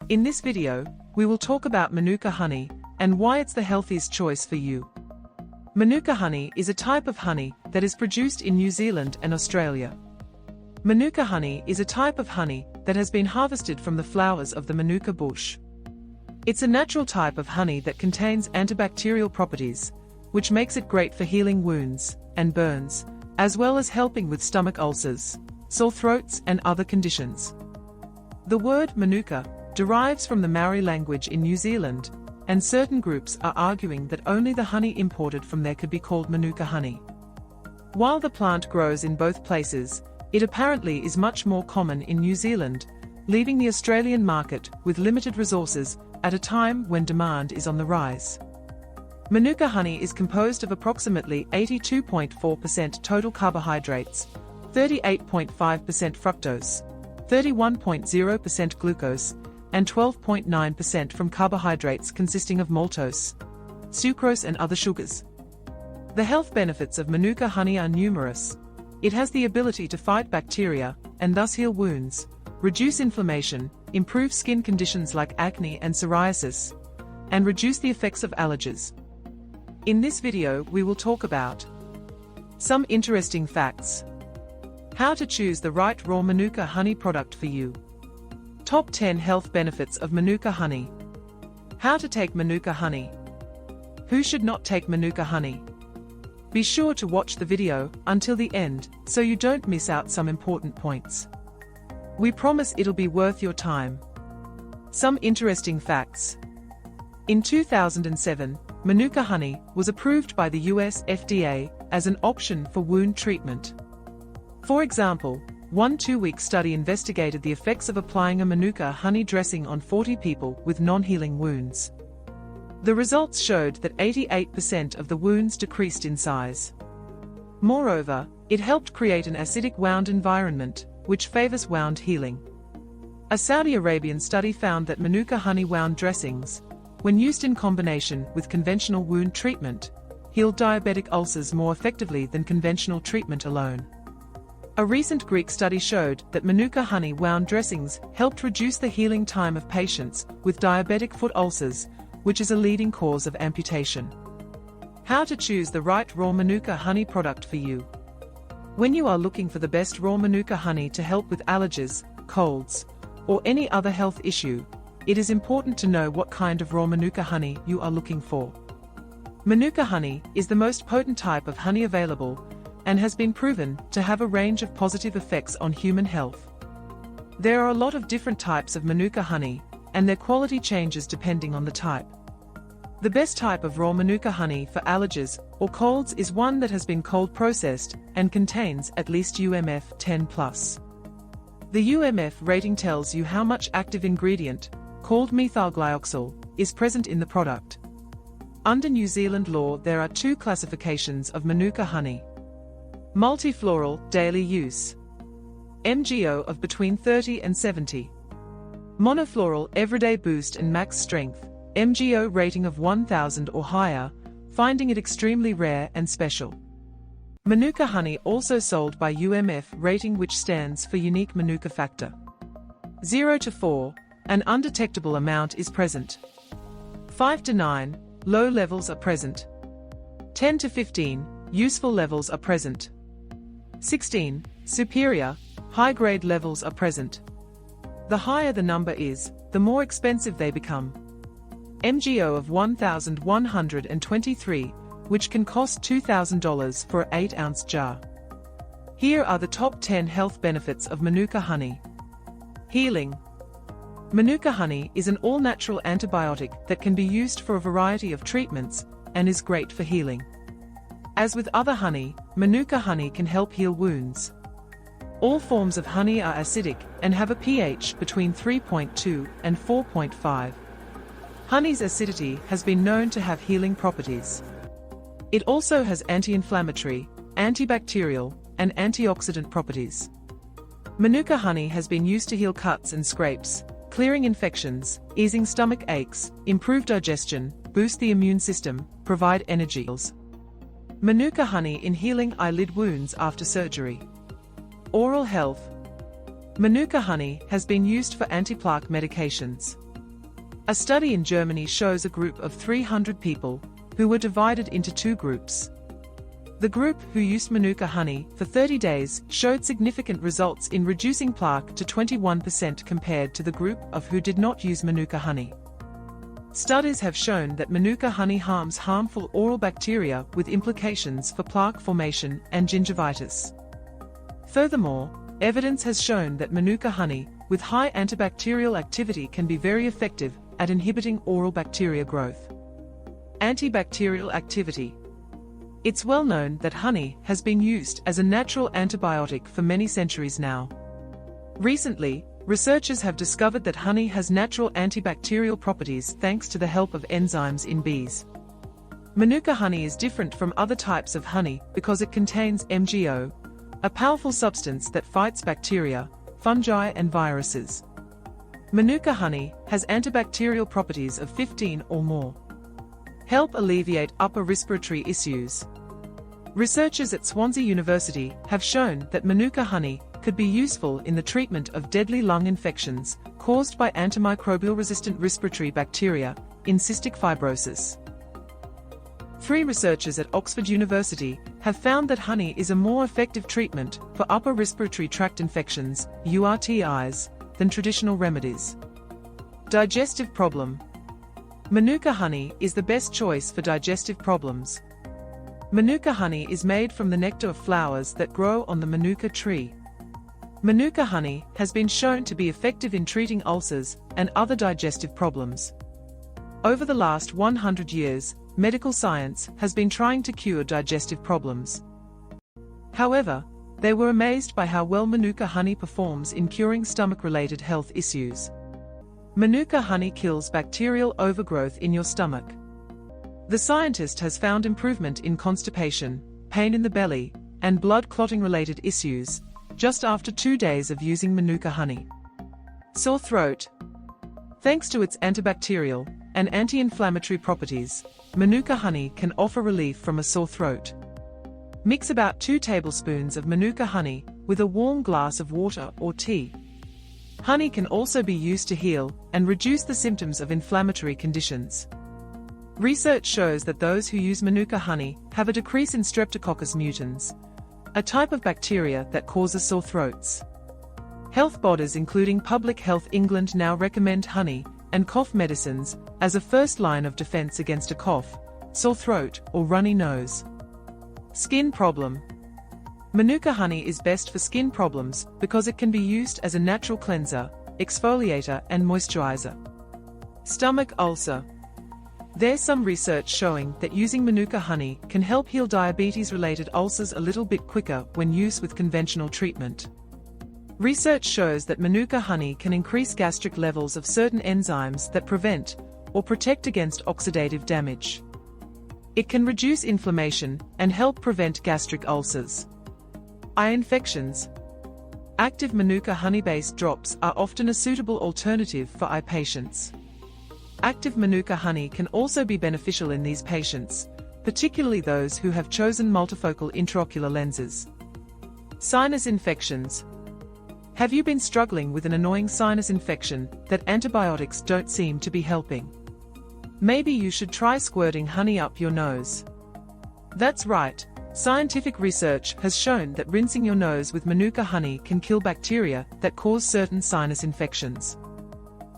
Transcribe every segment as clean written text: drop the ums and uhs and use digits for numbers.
In this video, we will talk about Manuka honey and why it's the healthiest choice for you. Manuka honey is a type of honey that is produced in New Zealand and Australia. Manuka honey is a type of honey that has been harvested from the flowers of the Manuka bush. It's a natural type of honey that contains antibacterial properties, which makes it great for healing wounds and burns, as well as helping with stomach ulcers, sore throats and other conditions. The word Manuka derives from the Maori language in New Zealand, and certain groups are arguing that only the honey imported from there could be called Manuka honey. While the plant grows in both places, it apparently is much more common in New Zealand, leaving the Australian market with limited resources at a time when demand is on the rise. Manuka honey is composed of approximately 82.4% total carbohydrates, 38.5% fructose, 31.0% glucose, and 12.9% from carbohydrates consisting of maltose, sucrose and other sugars. The health benefits of Manuka honey are numerous. It has the ability to fight bacteria, and thus heal wounds, reduce inflammation, improve skin conditions like acne and psoriasis, and reduce the effects of allergies. In this video we will talk about some interesting facts, how to choose the right raw Manuka honey product for you, top 10 health benefits of Manuka honey, how to take Manuka honey, who should not take Manuka honey. Be sure to watch the video until the end so you don't miss out some important points. We promise it'll be worth your time. Some interesting facts. In 2007, Manuka honey was approved by the US FDA as an option for wound treatment. For example, one 2-week study investigated the effects of applying a Manuka honey dressing on 40 people with non-healing wounds. The results showed that 88% of the wounds decreased in size. Moreover, it helped create an acidic wound environment, which favors wound healing. A Saudi Arabian study found that Manuka honey wound dressings, when used in combination with conventional wound treatment, healed diabetic ulcers more effectively than conventional treatment alone. A recent Greek study showed that Manuka honey wound dressings helped reduce the healing time of patients with diabetic foot ulcers, which is a leading cause of amputation. How to choose the right raw Manuka honey product for you. When you are looking for the best raw Manuka honey to help with allergies, colds, or any other health issue, it is important to know what kind of raw Manuka honey you are looking for. Manuka honey is the most potent type of honey available, and has been proven to have a range of positive effects on human health. There are a lot of different types of Manuka honey, and their quality changes depending on the type. The best type of raw Manuka honey for allergies or colds is one that has been cold processed and contains at least UMF 10+. The UMF rating tells you how much active ingredient, called methylglyoxal, is present in the product. Under New Zealand law there are 2 classifications of Manuka honey. Multifloral, daily use. MGO of between 30 and 70. Monofloral, everyday boost and max strength, MGO rating of 1000 or higher, finding it extremely rare and special. Manuka honey also sold by UMF rating, which stands for unique Manuka factor. 0 to 4, an undetectable amount is present. 5 to 9, low levels are present. 10 to 15, useful levels are present. 16, superior, high-grade levels are present. The higher the number is, the more expensive they become. MGO of 1123, which can cost $2,000 for an 8-ounce jar. Here are the top 10 health benefits of Manuka honey. Healing. Manuka honey is an all-natural antibiotic that can be used for a variety of treatments, and is great for healing. As with other honey, Manuka honey can help heal wounds. All forms of honey are acidic and have a pH between 3.2 and 4.5. Honey's acidity has been known to have healing properties. It also has anti-inflammatory, antibacterial, and antioxidant properties. Manuka honey has been used to heal cuts and scrapes, clearing infections, easing stomach aches, improve digestion, boost the immune system, provide energy. Manuka honey in healing eyelid wounds after surgery. Oral health. Manuka honey has been used for anti-plaque medications. A study in Germany shows a group of 300 people, who were divided into two groups. The group who used Manuka honey for 30 days showed significant results in reducing plaque to 21% compared to the group of who did not use Manuka honey. Studies have shown that Manuka honey harms harmful oral bacteria with implications for plaque formation and gingivitis. Furthermore, evidence has shown that Manuka honey, with high antibacterial activity, can be very effective at inhibiting oral bacteria growth. Antibacterial activity. It's well known that honey has been used as a natural antibiotic for many centuries now. Recently, researchers have discovered that honey has natural antibacterial properties thanks to the help of enzymes in bees. Manuka honey is different from other types of honey because it contains MgO, a powerful substance that fights bacteria, fungi and viruses. Manuka honey has antibacterial properties of 15 or more. Help alleviate upper respiratory issues. Researchers at Swansea University have shown that Manuka honey could be useful in the treatment of deadly lung infections caused by antimicrobial-resistant respiratory bacteria in cystic fibrosis. 3 researchers at Oxford University have found that honey is a more effective treatment for upper respiratory tract infections, URTIs, than traditional remedies. Digestive problem. Manuka honey is the best choice for digestive problems. Manuka honey is made from the nectar of flowers that grow on the Manuka tree. Manuka honey has been shown to be effective in treating ulcers and other digestive problems. Over the last 100 years, medical science has been trying to cure digestive problems. However, they were amazed by how well Manuka honey performs in curing stomach-related health issues. Manuka honey kills bacterial overgrowth in your stomach. The scientist has found improvement in constipation, pain in the belly, and blood clotting-related issues, just after 2 days of using Manuka honey. Sore throat. Thanks to its antibacterial and anti-inflammatory properties, Manuka honey can offer relief from a sore throat. Mix about 2 tablespoons of Manuka honey with a warm glass of water or tea. Honey can also be used to heal and reduce the symptoms of inflammatory conditions. Research shows that those who use Manuka honey have a decrease in Streptococcus mutans, a type of bacteria that causes sore throats. Health bodies including Public Health England now recommend honey and cough medicines as a first line of defense against a cough, sore throat, or runny nose. Skin problem. Manuka honey is best for skin problems because it can be used as a natural cleanser, exfoliator and moisturizer. Stomach ulcer. There's some research showing that using Manuka honey can help heal diabetes-related ulcers a little bit quicker when used with conventional treatment. Research shows that Manuka honey can increase gastric levels of certain enzymes that prevent or protect against oxidative damage. It can reduce inflammation and help prevent gastric ulcers. Eye infections. Active Manuka honey-based drops are often a suitable alternative for eye patients. Active Manuka honey can also be beneficial in these patients, particularly those who have chosen multifocal intraocular lenses. Sinus infections. Have you been struggling with an annoying sinus infection that antibiotics don't seem to be helping? Maybe you should try squirting honey up your nose. That's right, scientific research has shown that rinsing your nose with Manuka honey can kill bacteria that cause certain sinus infections.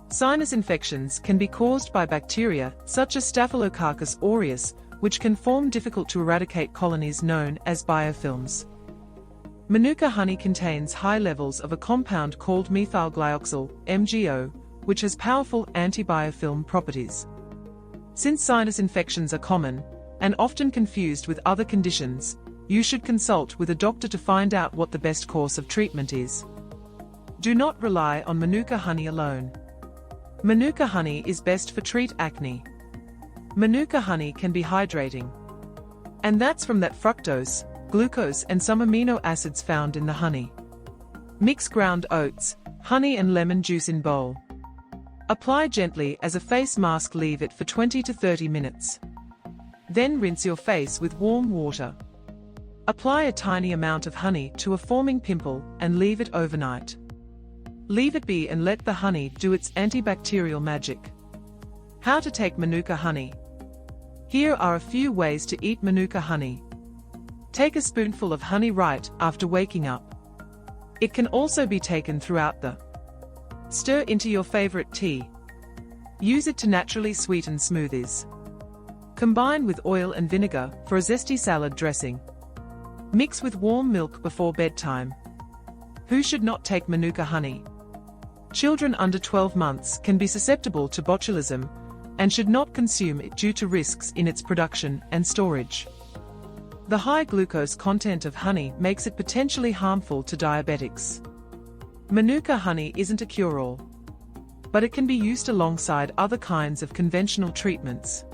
Sinus infections can be caused by bacteria such as Staphylococcus aureus, which can form difficult to eradicate colonies known as biofilms. Manuka honey contains high levels of a compound called methylglyoxal, MgO, which has powerful anti-biofilm properties. Since sinus infections are common, and often confused with other conditions, you should consult with a doctor to find out what the best course of treatment is. Do not rely on Manuka honey alone. Manuka honey is best for treat acne. Manuka honey can be hydrating. And that's from that fructose, glucose and some amino acids found in the honey. Mix ground oats, honey and lemon juice in bowl. Apply gently as a face mask, leave it for 20 to 30 minutes. Then rinse your face with warm water. Apply a tiny amount of honey to a forming pimple and leave it overnight. Leave it be and let the honey do its antibacterial magic. How to take Manuka honey. Here are a few ways to eat Manuka honey. Take a spoonful of honey right after waking up. It can also be taken throughout the stir into your favorite tea. Use it to naturally sweeten smoothies. Combine with oil and vinegar for a zesty salad dressing. Mix with warm milk before bedtime. Who should not take Manuka honey? Children under 12 months can be susceptible to botulism and should not consume it due to risks in its production and storage. The high glucose content of honey makes it potentially harmful to diabetics. Manuka honey isn't a cure-all, but it can be used alongside other kinds of conventional treatments.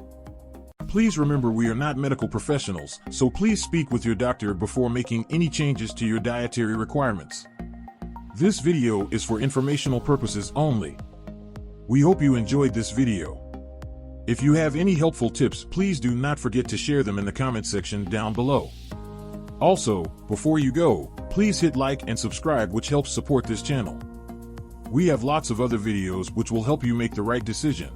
Please remember, we are not medical professionals, so please speak with your doctor before making any changes to your dietary requirements. This video is for informational purposes only. We hope you enjoyed this video. If you have any helpful tips, please do not forget to share them in the comment section down below. Also, before you go, please hit like and subscribe, which helps support this channel. We have lots of other videos which will help you make the right decision.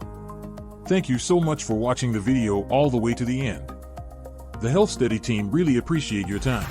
Thank you so much for watching the video all the way to the end. The Health Steady team really appreciate your time.